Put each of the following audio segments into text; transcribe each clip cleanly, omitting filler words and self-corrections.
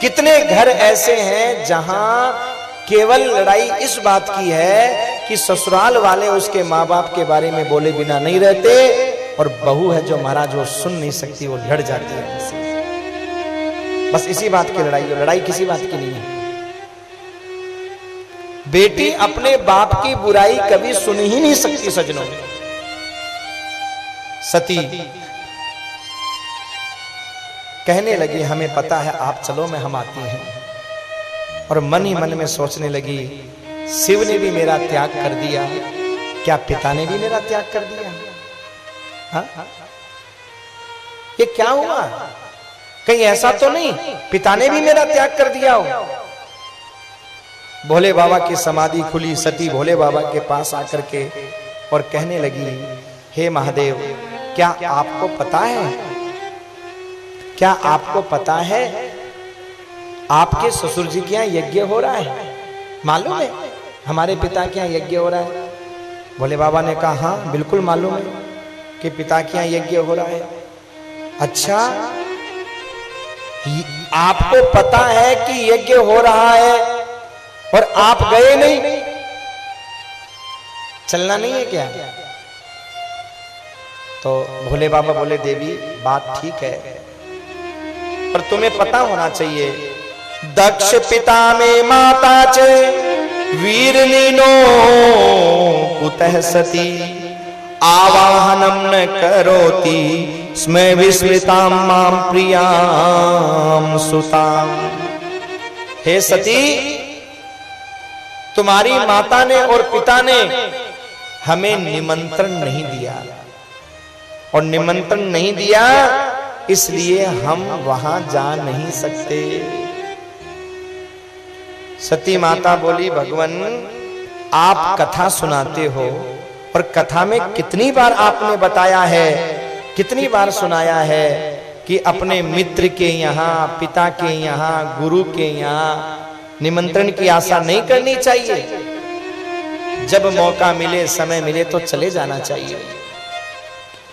कितने घर ऐसे हैं जहां केवल लड़ाई इस बात की है कि ससुराल वाले उसके माँ बाप के बारे में बोले बिना नहीं रहते, और बहू है जो महाराज वो सुन नहीं सकती, वो लड़ जाती है। बस इसी बात की लड़ाई है, लड़ाई किसी बात की नहीं है। बेटी अपने बाप की बुराई कभी सुन ही नहीं सकती सजनों। सती कहने लगी हमें पता है आप चलो में हम आती हैं, और मन ही मन में सोचने लगी शिव ने भी मेरा त्याग कर दिया, क्या पिता ने भी मेरा त्याग कर दिया? हा? ये क्या हुआ? कहीं ऐसा तो नहीं पिता ने भी मेरा त्याग कर दिया हो? भोले बाबा की समाधि खुली, सती भोले बाबा के पास आकर के और कहने लगी हे महादेव, क्या आपको पता है, क्या आपको पता है आपके ससुर जी के यहाँ यज्ञ हो रहा है? मालूम है हमारे पिता के यहाँ यज्ञ हो रहा है? भोले बाबा ने कहा हाँ बिल्कुल मालूम है कि पिता के यहाँ यज्ञ हो रहा है। अच्छा, आपको पता है कि यज्ञ हो रहा है और आप गए नहीं? चलना नहीं है क्या? तो भोले बाबा बोले देवी बात ठीक है, पर तुम्हें पता होना चाहिए दक्ष पिता में माता च वीरलीनो कुतः सती आवाहनम न करोति स्म विस्मृताम माम प्रियाम सुताम। हे सती, तुम्हारी माता ने और पिता ने हमें निमंत्रण नहीं दिया, और निमंत्रण नहीं दिया इसलिए हम वहां जा नहीं सकते। सती माता बोली भगवान आप कथा सुनाते हो, और कथा में कितनी बार आपने बताया है, कितनी बार सुनाया है कि अपने मित्र के यहाँ, पिता के यहाँ, गुरु के यहाँ निमंत्रण की आशा नहीं करनी चाहिए। जब मौका मिले, समय मिले तो चले जाना चाहिए।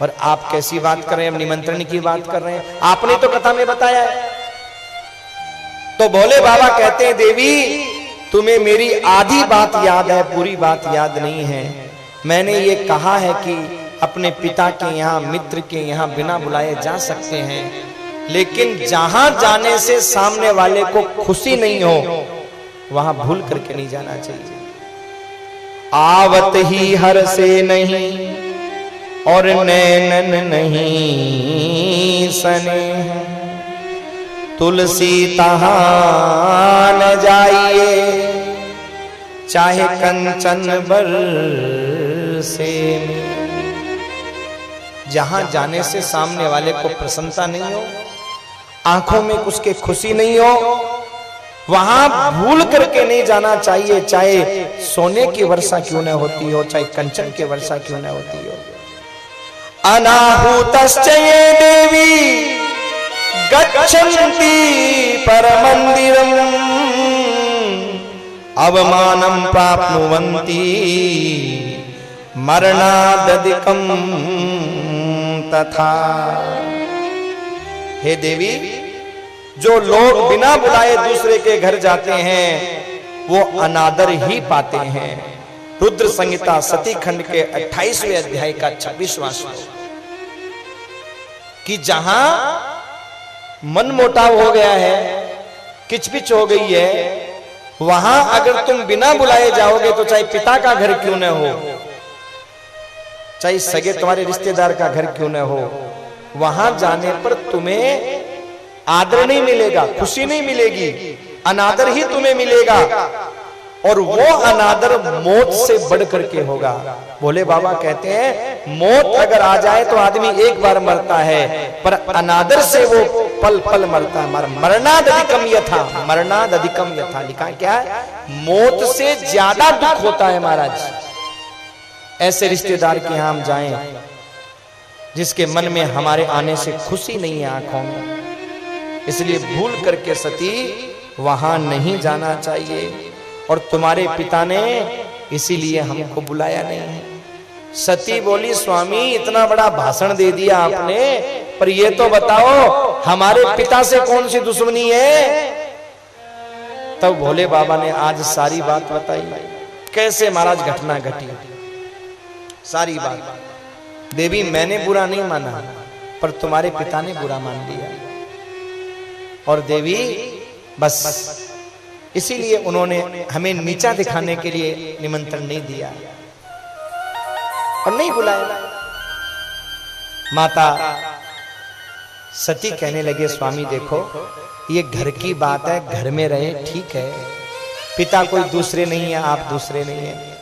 और आप कैसी बात कर रहे हैं, अब निमंत्रण की बात कर रहे हैं? आपने तो कथा में बताया है। तो भोले बाबा कहते हैं देवी तुम्हें मेरी आधी बात याद है, पूरी बात याद नहीं है। मैंने ये कहा है कि अपने पिता के यहाँ, मित्र के यहाँ बिना बुलाए जा सकते हैं, लेकिन जहां जाने से सामने वाले को खुशी नहीं हो वहां भूल करके नहीं जाना चाहिए। आवत ही हर से नहीं और नैनन नहीं सने, तुलसी तहां न जाइए चाहे कंचन बरसे में। जहां जाने से सामने वाले को प्रसन्नता नहीं हो, आंखों में उसके खुशी नहीं हो, वहां भूल करके नहीं जाना चाहिए, चाहे सोने की वर्षा क्यों न होती हो, चाहे कंचन की वर्षा क्यों न होती हो। अनाहुतश्च ये देवी गच्छन्ति परमंदिरम अवमानम प्राप्नुवन्ति मरणादधिकम तथा। हे देवी, जो लोग बिना बुलाए दूसरे के घर जाते हैं वो अनादर ही पाते हैं। रुद्र संहिता सती खंड के 28वें अध्याय का 26वां श्लोक कि जहां मन मोटाव हो गया है, किचपिच हो गई है, वहां अगर तुम बिना बुलाए जाओगे तो चाहे पिता का घर क्यों न हो, चाहे सगे तुम्हारे रिश्तेदार का घर क्यों न हो, वहां जाने पर तुम्हें आदर नहीं मिलेगा, खुशी नहीं मिलेगी, अनादर ही तुम्हें मिलेगा। और वो अनादर मौत से बढ़ करके होगा। भोले बाबा कहते हैं मौत अगर आ जाए तो आदमी एक बार मरता है, पर अनादर से वो पल पल मरता है। मरणाद अधिकम यथा, मरणाद अधिकम यथा लिखा क्या है, मौत से ज्यादा दुख होता है महाराज। ऐसे रिश्तेदार के यहां हम जाएं जिसके मन में हमारे आने से खुशी नहीं है आंखों में, इसलिए भूल करके सती वहां नहीं जाना चाहिए। और तुम्हारे पिता ने इसीलिए हमको बुलाया नहीं है। सती बोली स्वामी इतना बड़ा भाषण दे दिया आपने, पर ये तो बताओ हमारे पिता से कौन सी दुश्मनी है तब भोले बाबा ने आज सारी बात बताई, कैसे महाराज घटना घटी, सारी बात। देवी मैंने बुरा नहीं माना, पर तुम्हारे पिता ने बुरा मान लिया। और देवी बस इसीलिए उन्होंने हमें नीचा दिखाने के लिए निमंत्रण नहीं दिया और नहीं बुलाया। माता सती कहने लगे, स्वामी देखो ये घर की बात है, घर में रहे ठीक है, पिता कोई दूसरे नहीं है, आप दूसरे नहीं है,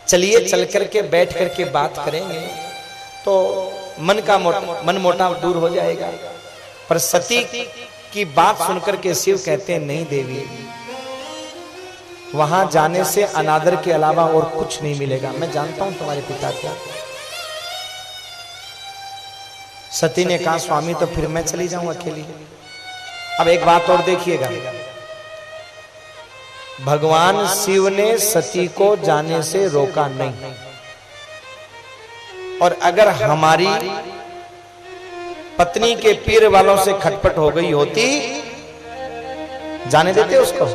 चलिए चल करके बैठ करके बात करेंगे तो मन मोटाव दूर हो जाएगा। पर सती की बात सुनकर के शिव कहते हैं, नहीं देवी, वहां जाने से अनादर के अलावा और कुछ नहीं मिलेगा। मैं जानता हूं तुम्हारे पिता को। सती ने कहा, स्वामी तो फिर मैं चली जाऊं अकेली। अब एक बात और देखिएगा, भगवान शिव ने सती को जाने से रोका नहीं, और अगर हमारी पत्नी के पीर वालों से खटपट हो गई होती, जाने देते उसको?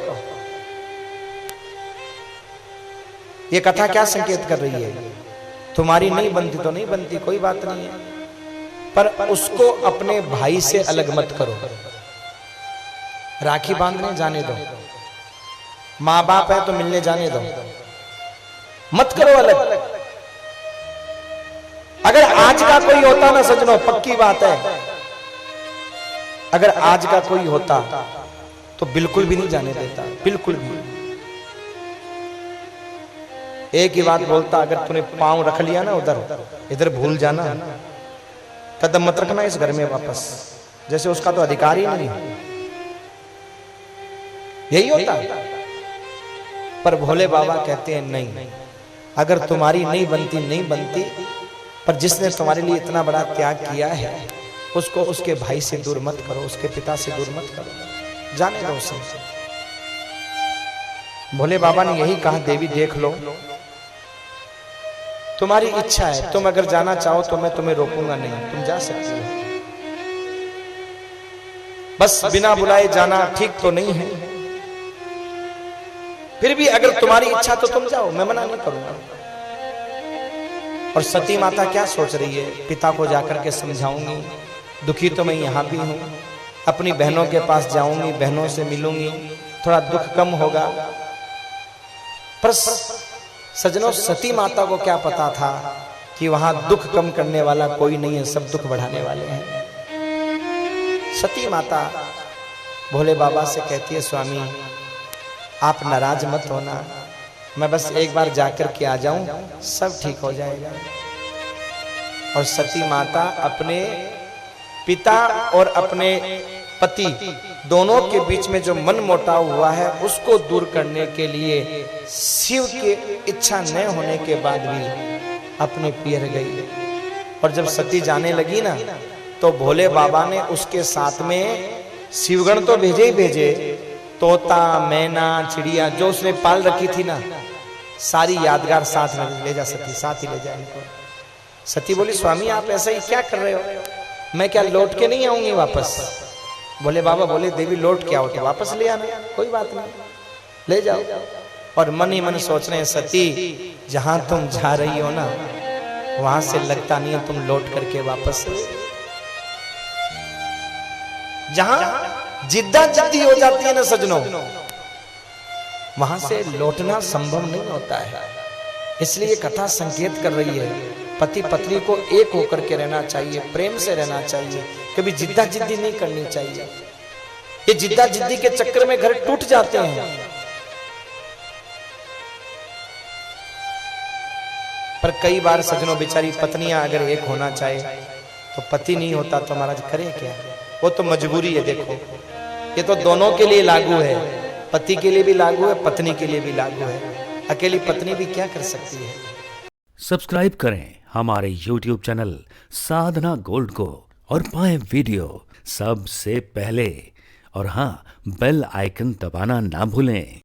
ये कथा क्या संकेत कर रही है? तुम्हारी नहीं बनती तो नहीं बनती, कोई बात नहीं है, पर उसको अपने भाई से अलग मत करो। राखी बांधने जाने दो, मां बाप है तो मिलने जाने दो, मत करो अलग। अगर आज का कोई होता ना सजनों, पक्की बात है, अगर आज का कोई होता तो बिल्कुल भी नहीं जाने देता, बिल्कुल भी। एक ही बात बोलता, अगर तूने पांव रख लिया ना उधर, इधर भूल जाना, कदम मत रखना इस घर में वापस, जैसे उसका तो अधिकार ही नहीं है। यही होता। पर भोले बाबा कहते हैं नहीं, अगर तुम्हारी नहीं बनती नहीं बनती, पर जिसने तुम्हारे लिए इतना बड़ा त्याग किया है उसको उसके भाई से दूर मत करो, उसके पिता से दूर मत करो, जाने दो उसे। भोले बाबा ने यही कहा, देवी देख लो, तुम्हारी इच्छा है, तुम अगर जाना चाहो तो मैं तुम्हें रोकूंगा नहीं, तुम जा सकती हो। बस बिना बुलाए जाना ठीक तो नहीं है, फिर भी अगर तुम्हारी इच्छा तो तुम जाओ, मैं मना नहीं करूंगा। और सती माता क्या सोच रही है, पिता को जाकर के समझाऊंगी, दुखी तो मैं यहां भी हूं, अपनी बहनों के पास जाऊंगी, बहनों से मिलूंगी, थोड़ा दुख कम होगा। पर सजनों, सती माता को क्या पता था कि वहां दुख कम करने वाला कोई नहीं है, सब दुख बढ़ाने वाले हैं। सती माता भोले बाबा से कहती है, स्वामी आप नाराज मत होना, मैं बस एक बार जाकर के आ जाऊं, सब ठीक हो जाएगा। और सती माता अपने पिता और अपने पति दोनों के बीच में जो मन मोटाव हुआ है उसको दूर करने के लिए शिव की इच्छा न होने के बाद भी अपने पियर गई। और जब सती जाने लगी ना, तो भोले बाबा ने उसके साथ में शिवगण तो भेजे ही भेजे, तोता, मैना, चिड़िया जो उसने पाल रखी थी ना, सारी यादगार साथ में ले जा सती, साथ ही ले जाए इनको। सती बोली, स्वामी आप ऐसा ही क्या कर रहे हो, मैं क्या लौट के नहीं आऊंगी वापस? बोले बाबा बोले, देवी लौट के आओ तो वापस ले आना, कोई बात नहीं, ले जाओ। और मन ही मन सोच रहे हैं, सती जहां तुम जा रही हो ना, वहां से लगता नहीं है तुम लौट करके वापस। जहां जिद्दा जिद्दी हो जाती है ना सजनों, वहां से लौटना संभव नहीं होता है। इसलिए कथा संकेत कर रही है, पति पत्नी को एक होकर के रहना चाहिए, प्रेम से रहना चाहिए, कभी जिद्दा जिद्दी नहीं करनी चाहिए। ये जिद्दा जिद्दी के चक्कर में घर टूट जाते हैं। पर कई बार सजनों, बेचारी पत्नियां अगर एक होना चाहे तो पति नहीं होता तो महाराज करे क्या? वो तो मजबूरी है। देखो, ये तो दोनों के लिए लागू है, पति के लिए भी लागू है, पत्नी के लिए भी लागू है। अकेली पत्नी भी क्या कर सकती है? सब्सक्राइब करें हमारे YouTube चैनल साधना गोल्ड को और पाएं वीडियो सबसे पहले। और हाँ, बेल आइकन दबाना ना भूलें।